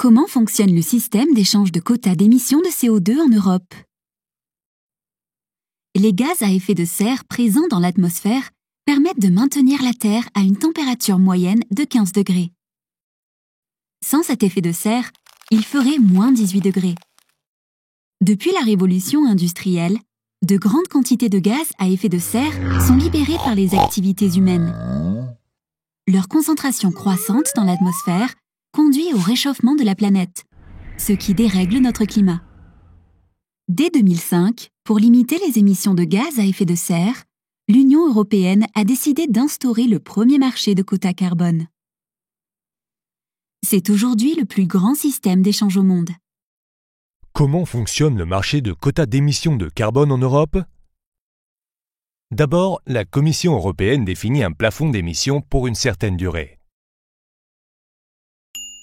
Comment fonctionne le système d'échange de quotas d'émissions de CO2 en Europe? Les gaz à effet de serre présents dans l'atmosphère permettent de maintenir la Terre à une température moyenne de 15 degrés. Sans cet effet de serre, il ferait moins 18 degrés. Depuis la révolution industrielle, de grandes quantités de gaz à effet de serre sont libérées par les activités humaines. Leur concentration croissante dans l'atmosphère conduit au réchauffement de la planète, ce qui dérègle notre climat. Dès 2005, pour limiter les émissions de gaz à effet de serre, l'Union européenne a décidé d'instaurer le premier marché de quotas carbone. C'est aujourd'hui le plus grand système d'échange au monde. Comment fonctionne le marché de quotas d'émissions de carbone en Europe? D'abord, la Commission européenne définit un plafond d'émissions pour une certaine durée.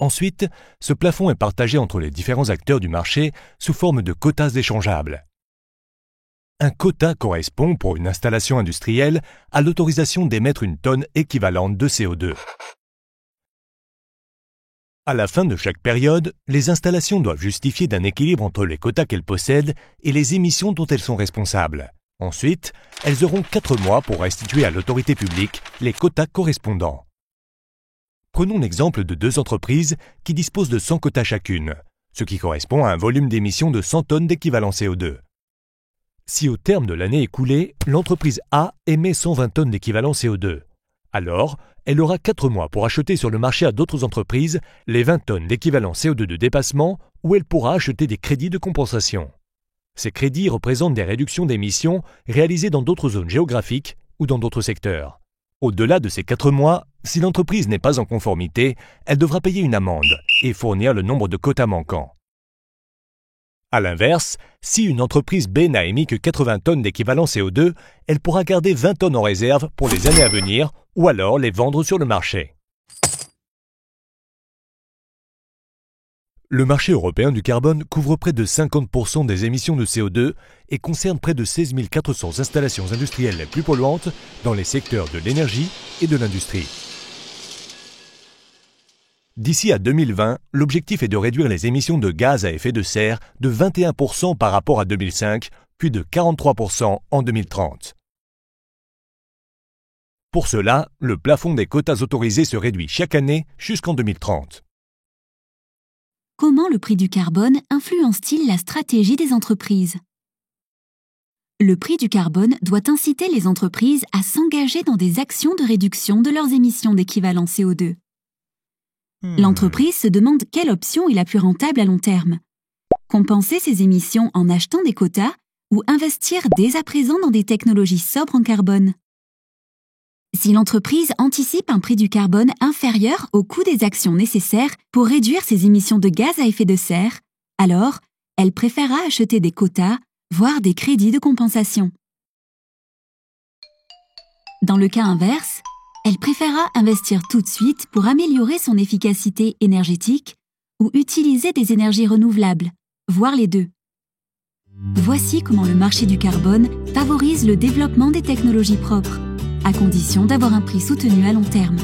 Ensuite, ce plafond est partagé entre les différents acteurs du marché sous forme de quotas échangeables. Un quota correspond pour une installation industrielle à l'autorisation d'émettre une tonne équivalente de CO2. À la fin de chaque période, les installations doivent justifier d'un équilibre entre les quotas qu'elles possèdent et les émissions dont elles sont responsables. Ensuite, elles auront 4 mois pour restituer à l'autorité publique les quotas correspondants. Prenons l'exemple de 2 entreprises qui disposent de 100 quotas chacune, ce qui correspond à un volume d'émission de 100 tonnes d'équivalent CO2. Si au terme de l'année écoulée, l'entreprise A émet 120 tonnes d'équivalent CO2, alors elle aura 4 mois pour acheter sur le marché à d'autres entreprises les 20 tonnes d'équivalent CO2 de dépassement ou elle pourra acheter des crédits de compensation. Ces crédits représentent des réductions d'émissions réalisées dans d'autres zones géographiques ou dans d'autres secteurs. Au-delà de ces 4 mois, si l'entreprise n'est pas en conformité, elle devra payer une amende et fournir le nombre de quotas manquants. A l'inverse, si une entreprise B n'a émis que 80 tonnes d'équivalent CO2, elle pourra garder 20 tonnes en réserve pour les années à venir ou alors les vendre sur le marché. Le marché européen du carbone couvre près de 50% des émissions de CO2 et concerne près de 16 400 installations industrielles les plus polluantes dans les secteurs de l'énergie et de l'industrie. D'ici à 2020, l'objectif est de réduire les émissions de gaz à effet de serre de 21% par rapport à 2005, puis de 43% en 2030. Pour cela, le plafond des quotas autorisés se réduit chaque année jusqu'en 2030. Comment le prix du carbone influence-t-il la stratégie des entreprises? Le prix du carbone doit inciter les entreprises à s'engager dans des actions de réduction de leurs émissions d'équivalent CO2. L'entreprise se demande quelle option est la plus rentable à long terme. Compenser ses émissions en achetant des quotas ou investir dès à présent dans des technologies sobres en carbone. Si l'entreprise anticipe un prix du carbone inférieur au coût des actions nécessaires pour réduire ses émissions de gaz à effet de serre, alors elle préférera acheter des quotas, voire des crédits de compensation. Dans le cas inverse, elle préférera investir tout de suite pour améliorer son efficacité énergétique ou utiliser des énergies renouvelables, voire les deux. Voici comment le marché du carbone favorise le développement des technologies propres, à condition d'avoir un prix soutenu à long terme.